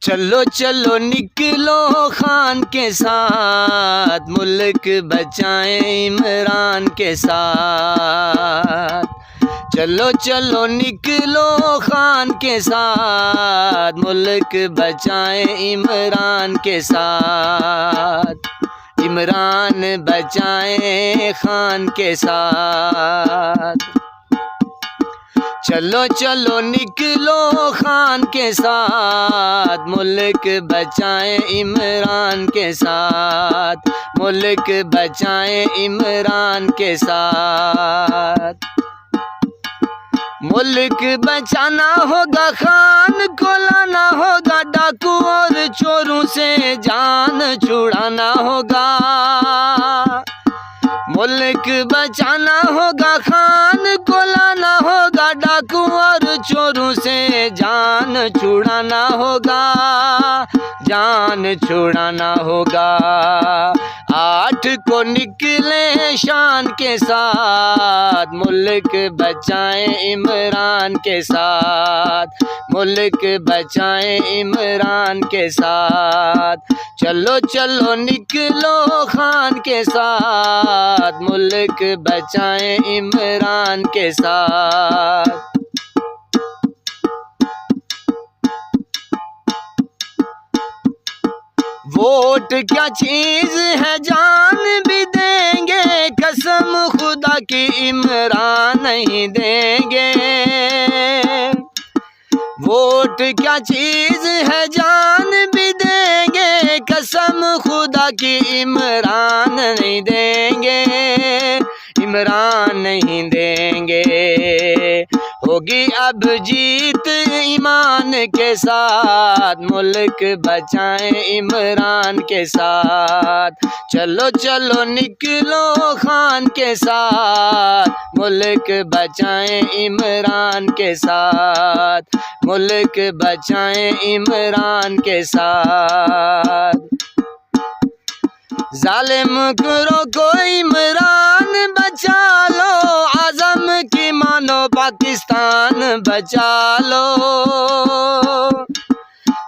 चलो चलो निकलो खान के साथ, मुल्क बचाएं इमरान के साथ। चलो चलो निकलो खान के साथ, मुल्क बचाएं इमरान के साथ। इमरान बचाएं खान के साथ। चलो चलो निकलो खान के साथ, मुल्क बचाएं इमरान के साथ। मुल्क बचाएं इमरान के साथ। मुल्क बचाना होगा, खान को लाना होगा, डाकू और चोरों से जान छुड़ाना होगा। मुल्क बचाना होगा, खान को लाना होगा, डाकू और चोरों से जान छुड़ाना होगा। जान छुड़ाना होगा। 8 को निकले शान के साथ, मुल्क बचाएं इमरान के साथ। मुल्क बचाएं इमरान के साथ। चलो चलो निकलो खान के साथ, मुल्क बचाएं इमरान के साथ। वोट क्या चीज है जान भी देंगे, कसम खुदा की इमरान नहीं देंगे। वोट क्या चीज है जान भी देंगे, कसम खुदा की इमरान नहीं देंगे। इमरान नहीं देंगे। होगी अब जीत ईमान के साथ, मुल्क बचाएं इमरान के साथ। चलो चलो निकलो खान के साथ, मुल्क बचाएं इमरान के साथ। मुल्क बचाएं इमरान के साथ। जालिम करो कोई इमरान बचा लो, आज़म की मानो पाकिस्तान बचा लो।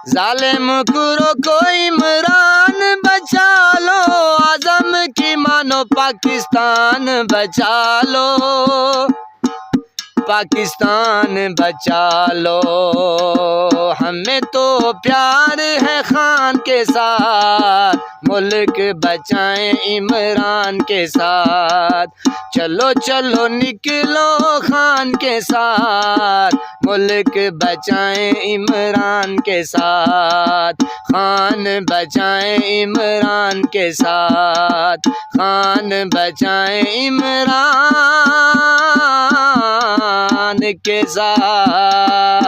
जालिम करो कोई इमरान बचा लो, आज़म की मानो पाकिस्तान बचा लो। पाकिस्तान बचा लो। हमें तो प्यार है खान के साथ, मुल्क बचाएं इमरान के साथ। चलो चलो निकलो खान के साथ, मुल्क बचाएं इमरान के साथ। खान बचाएं इमरान के साथ। खान बचाएं इमरान के साथ।